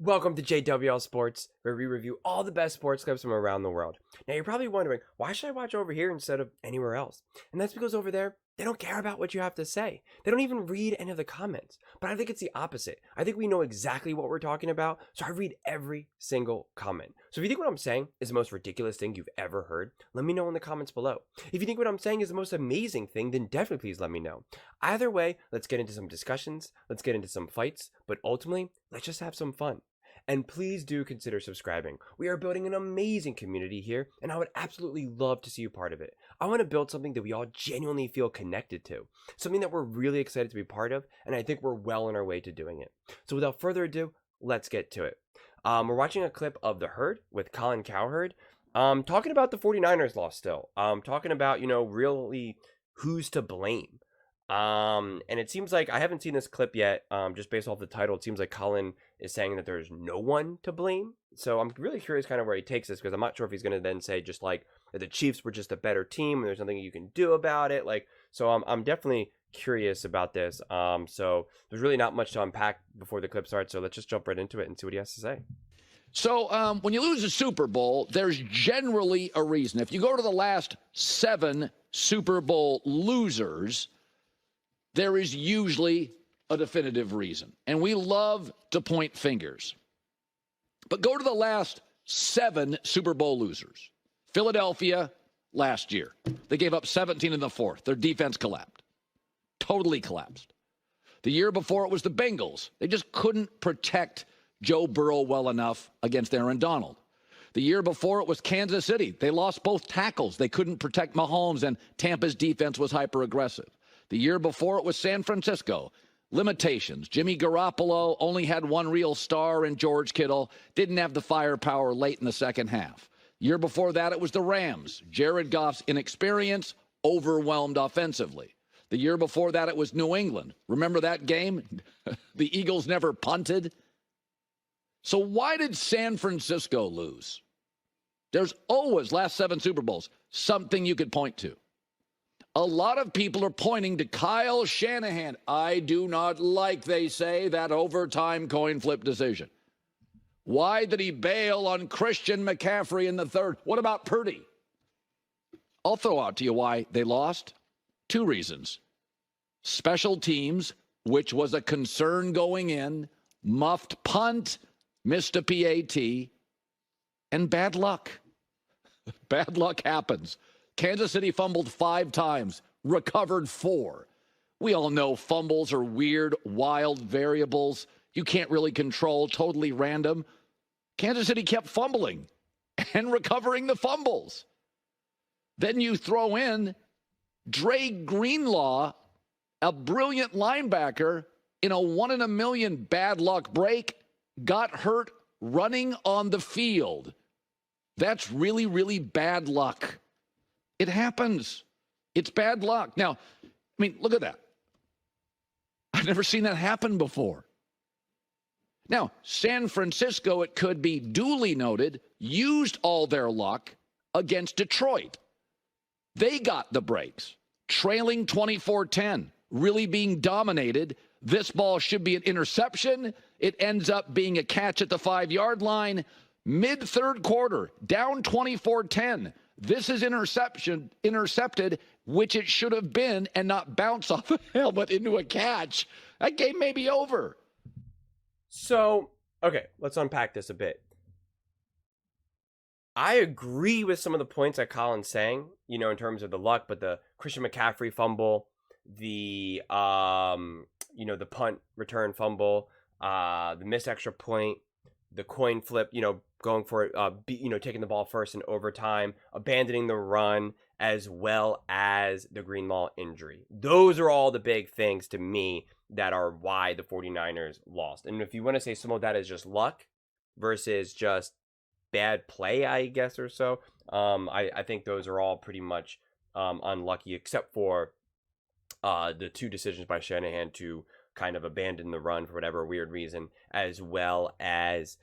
Welcome to JWL Sports, where we review all the best sports clips from around the world. Now, you're probably wondering, why should I watch over here instead of anywhere else? And that's because over there, they don't care about what you have to say. They don't even read any of the comments. But I think it's the opposite. I think we know exactly what we're talking about, so I read every single comment. So if you think what I'm saying is the most ridiculous thing you've ever heard, let me know in the comments below. If you think what I'm saying is the most amazing thing, then definitely please let me know. Either way, let's get into some discussions, let's get into some fights, but ultimately, let's just have some fun. And please do consider subscribing. We are building an amazing community here, and I would absolutely love to see you part of it. I want to build something that we all genuinely feel connected to, something that we're really excited to be part of, and I think we're well on our way to doing it. So without further ado, let's get to it. We're watching a clip of The Herd with Colin Cowherd, talking about the 49ers loss still, talking about, really who's to blame. And it seems like I haven't seen this clip yet. Just based off the title, it seems like Colin is saying that there's no one to blame. So I'm really curious kind of where he takes this, because I'm not sure if he's going to then say just like that the Chiefs were just a better team and there's nothing you can do about it. So I'm definitely curious about this. So there's really not much to unpack before the clip starts. So let's just jump right into it and see what he has to say. So when you lose a Super Bowl, there's generally a reason. If you go to the last 7 Super Bowl losers, there is usually a definitive reason. And we love to point fingers. But go to the last 7 Super Bowl losers. Philadelphia last year. They gave up 17 in the fourth. Their defense collapsed. Totally collapsed. The year before it was the Bengals. They just couldn't protect Joe Burrow well enough against Aaron Donald. The year before it was Kansas City. They lost both tackles. They couldn't protect Mahomes, and Tampa's defense was hyper-aggressive. The year before it was San Francisco. Limitations. Jimmy Garoppolo only had one real star in George Kittle. Didn't have the firepower late in the second half. Year before that, it was the Rams. Jared Goff's inexperience, overwhelmed offensively. The year before that, it was New England. Remember that game? The Eagles never punted. So why did San Francisco lose? There's always, last 7 Super Bowls, something you could point to. A lot of people are pointing to Kyle Shanahan. I do not like, they say, that overtime coin flip decision. Why did he bail on Christian McCaffrey in the third? What about Purdy? I'll throw out to you why they lost. 2 reasons. Special teams, which was a concern going in, muffed punt, missed a PAT, and bad luck. Bad luck happens. Kansas City fumbled 5 times, recovered 4. We all know fumbles are weird, wild variables you can't really control, totally random. Kansas City kept fumbling and recovering the fumbles. Then you throw in Dre Greenlaw, a brilliant linebacker, in a 1 in a million bad luck break, got hurt running on the field. That's really, really bad luck. It happens. It's bad luck. Now, look at that. I've never seen that happen before. Now, San Francisco, it could be duly noted, used all their luck against Detroit. They got the breaks, trailing 24-10, really being dominated. This ball should be an interception. It ends up being a catch at the 5-yard line. Mid-third quarter, down 24-10. This is intercepted, which it should have been, and not bounce off a helmet into a catch. That game may be over. So, okay, let's unpack this a bit. I agree with some of the points that Colin's saying, in terms of the luck, but the Christian McCaffrey fumble, the the punt return fumble, the missed extra point, the coin flip, going for it, taking the ball first in overtime, abandoning the run, as well as the Greenlaw injury. Those are all the big things to me that are why the 49ers lost. And if you want to say some of that is just luck versus just bad play, I guess, or so, I think those are all pretty much unlucky, except for the 2 decisions by Shanahan to kind of abandon the run for whatever weird reason, as well as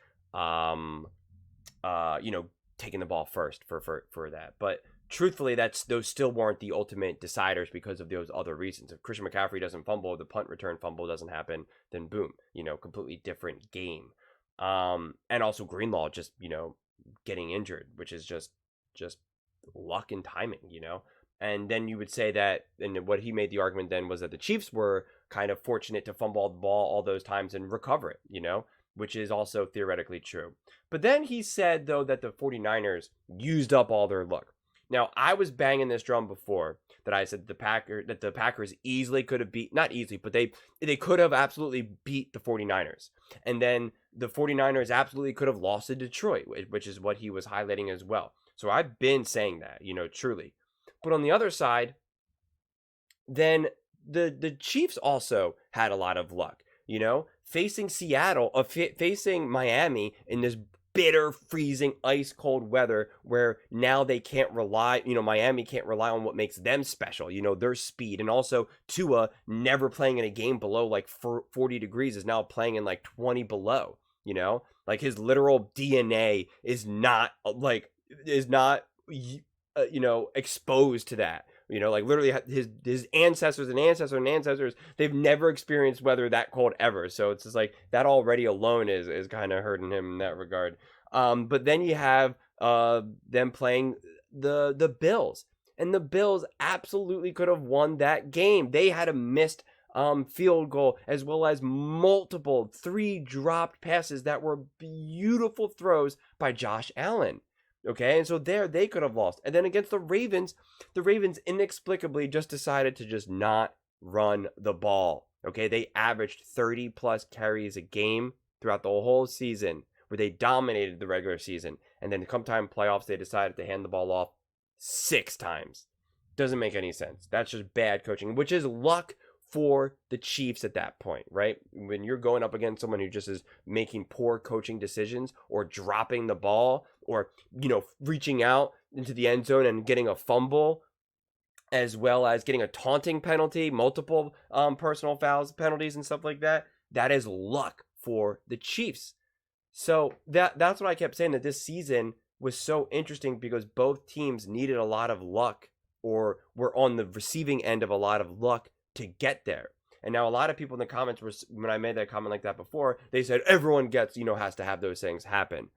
taking the ball first for that. But truthfully, those still weren't the ultimate deciders because of those other reasons. If Christian McCaffrey doesn't fumble, the punt return fumble doesn't happen, then boom, completely different game. And also Greenlaw just, getting injured, which is just luck and timing, And then you would say that, and what he made the argument then was that the Chiefs were kind of fortunate to fumble the ball all those times and recover it, which is also theoretically true. But then he said, though, that the 49ers used up all their luck. Now, I was banging this drum before that I said that the Packers easily could have beat, not easily, but they could have absolutely beat the 49ers. And then the 49ers absolutely could have lost to Detroit, which is what he was highlighting as well. So I've been saying that, truly. But on the other side, then the Chiefs also had a lot of luck, facing Seattle, facing Miami in this bitter, freezing, ice cold weather where now they can't rely, Miami can't rely on what makes them special, their speed. And also Tua never playing in a game below like 40 degrees is now playing in like 20 below, like his literal DNA is not exposed to that. Like literally his ancestors and ancestors and ancestors, they've never experienced weather that cold ever. So it's just like that already alone is kind of hurting him in that regard. But then you have them playing the Bills. And the Bills absolutely could have won that game. They had a missed field goal as well as multiple 3 dropped passes that were beautiful throws by Josh Allen. Okay, and so there they could have lost. And then against the Ravens inexplicably just decided to just not run the ball. Okay, they averaged 30 plus carries a game throughout the whole season, where they dominated the regular season. And then come time playoffs, they decided to hand the ball off 6 times. Doesn't make any sense. That's just bad coaching, which is luck for the Chiefs at that point, right? When you're going up against someone who just is making poor coaching decisions or dropping the ball or, reaching out into the end zone and getting a fumble, as well as getting a taunting penalty, multiple personal fouls, penalties and stuff like that, that is luck for the Chiefs. So that's what I kept saying, that this season was so interesting because both teams needed a lot of luck or were on the receiving end of a lot of luck to get there. And now a lot of people in the comments were, when I made that comment like that before, they said everyone gets, has to have those things happen.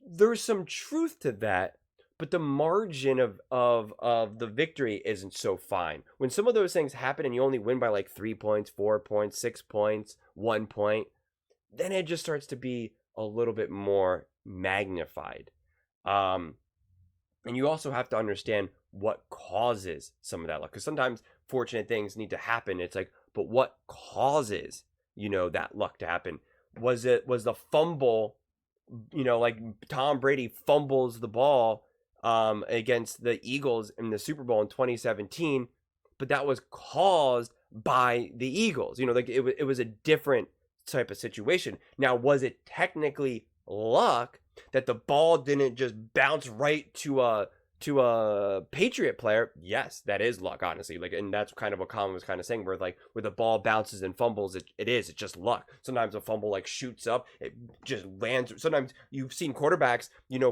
There's some truth to that, but the margin of the victory isn't so fine. When some of those things happen and you only win by like 3 points, 4 points, 6 points, 1 point, then it just starts to be a little bit more magnified. And you also have to understand what causes some of that luck, because sometimes fortunate things need to happen. It's like, but what causes, that luck to happen? Was the fumble, like Tom Brady fumbles the ball against the Eagles in the Super Bowl in 2017, but that was caused by the Eagles. Like it was a different type of situation. Now, was it technically luck that the ball didn't just bounce right to a Patriot player? Yes, that is luck, honestly. Like, and that's kind of what Colin was kind of saying, where the ball bounces and fumbles, it's just luck. Sometimes a fumble like shoots up, it just lands. Sometimes you've seen quarterbacks,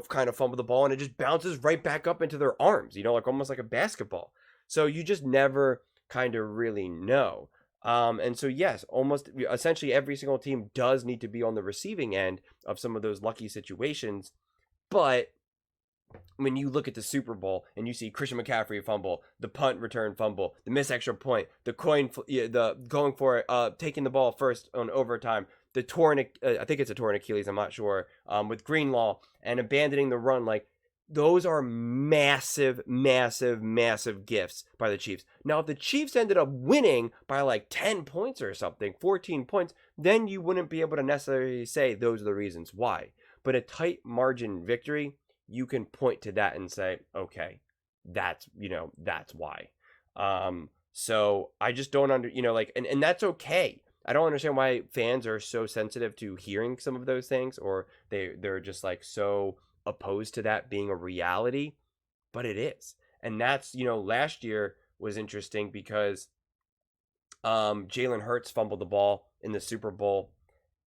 kind of fumble the ball and it just bounces right back up into their arms, like almost like a basketball. So you just never kind of really know. And so, yes, almost essentially every single team does need to be on the receiving end of some of those lucky situations. But when you look at the Super Bowl and you see Christian McCaffrey fumble, the punt return fumble, the missed extra point, the going for it, taking the ball first on overtime, the torn, I think it's a torn Achilles, I'm not sure, with Greenlaw, and abandoning the run, like, those are massive, massive, massive gifts by the Chiefs. Now, if the Chiefs ended up winning by like 10 points or something, 14 points, then you wouldn't be able to necessarily say those are the reasons why. But a tight margin victory, you can point to that and say, okay, that's why. So I just don't and that's okay. I don't understand why fans are so sensitive to hearing some of those things, or they're just like so opposed to that being a reality, but it is. And that's, last year was interesting because Jalen Hurts fumbled the ball in the Super Bowl,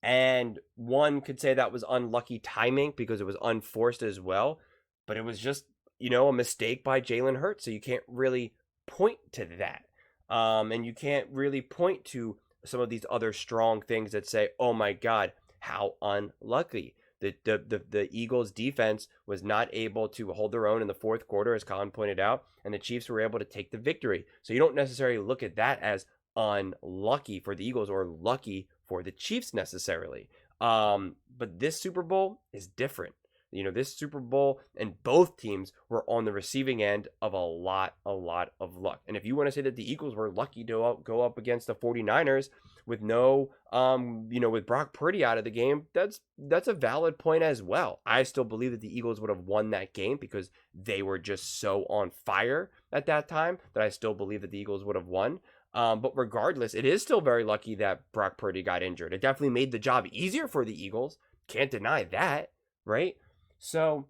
and one could say that was unlucky timing because it was unforced as well, but it was just, a mistake by Jalen Hurts, so you can't really point to that. And you can't really point to some of these other strong things that say, oh my God, how unlucky. The Eagles defense was not able to hold their own in the fourth quarter, as Colin pointed out, and the Chiefs were able to take the victory. So you don't necessarily look at that as unlucky for the Eagles or lucky for the Chiefs necessarily. But this Super Bowl is different. This Super Bowl and both teams were on the receiving end of a lot of luck. And if you want to say that the Eagles were lucky to go up against the 49ers with with Brock Purdy out of the game, that's a valid point as well. I still believe that the Eagles would have won that game because they were just so on fire at that time that I still believe that the Eagles would have won. But regardless, it is still very lucky that Brock Purdy got injured. It definitely made the job easier for the Eagles. Can't deny that, right? So,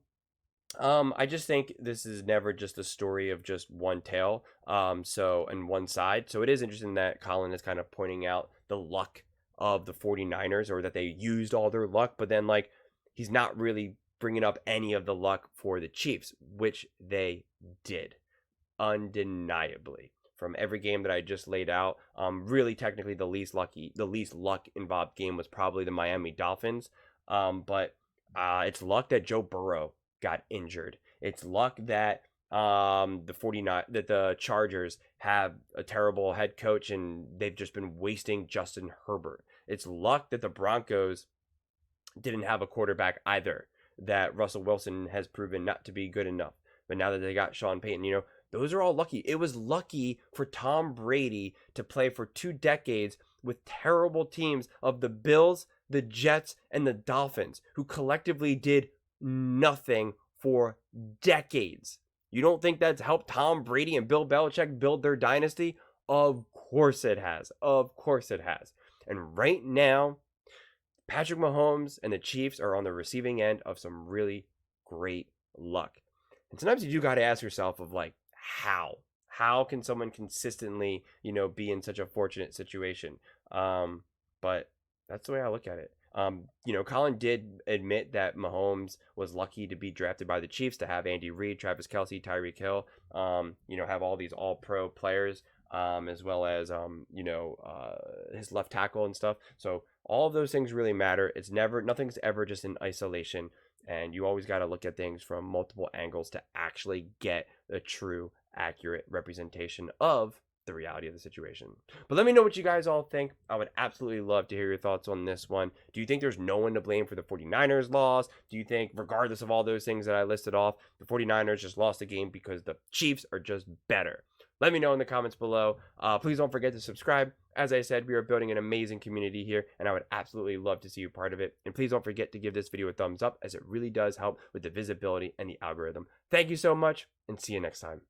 I just think this is never just a story of just one tale, and one side. So it is interesting that Colin is kind of pointing out the luck of the 49ers, or that they used all their luck, but then he's not really bringing up any of the luck for the Chiefs, which they did, undeniably. From every game that I just laid out, really technically the least luck involved game was probably the Miami Dolphins, but it's luck that Joe Burrow got injured. It's luck that the Chargers have a terrible head coach and they've just been wasting Justin Herbert. It's luck that the Broncos didn't have a quarterback either, that Russell Wilson has proven not to be good enough. But now that they got Sean Payton, those are all lucky. It was lucky for Tom Brady to play for 2 decades with terrible teams of the Bills, the Jets, and the Dolphins, who collectively did nothing for decades. You don't think that's helped Tom Brady and Bill Belichick build their dynasty? Of course it has. Of course it has. And right now, Patrick Mahomes and the Chiefs are on the receiving end of some really great luck. And sometimes you do got to ask yourself of how? How can someone consistently, be in such a fortunate situation? But that's the way I look at it. Colin did admit that Mahomes was lucky to be drafted by the Chiefs, to have Andy Reid, Travis Kelce, Tyreek Hill, have all these all-pro players, as well as, his left tackle and stuff. So all of those things really matter. Nothing's ever just in isolation. And you always got to look at things from multiple angles to actually get a true, accurate representation of the reality of the situation. But let me know what you guys all think. I would absolutely love to hear your thoughts on this one. Do you think there's no one to blame for the 49ers loss? Do you think, regardless of all those things that I listed off, the 49ers just lost the game because the Chiefs are just better? Let me know in the comments below. Please don't forget to subscribe. As I said, we are building an amazing community here, and I would absolutely love to see you part of it. And please don't forget to give this video a thumbs up, as it really does help with the visibility and the algorithm. Thank you so much, and see you next time.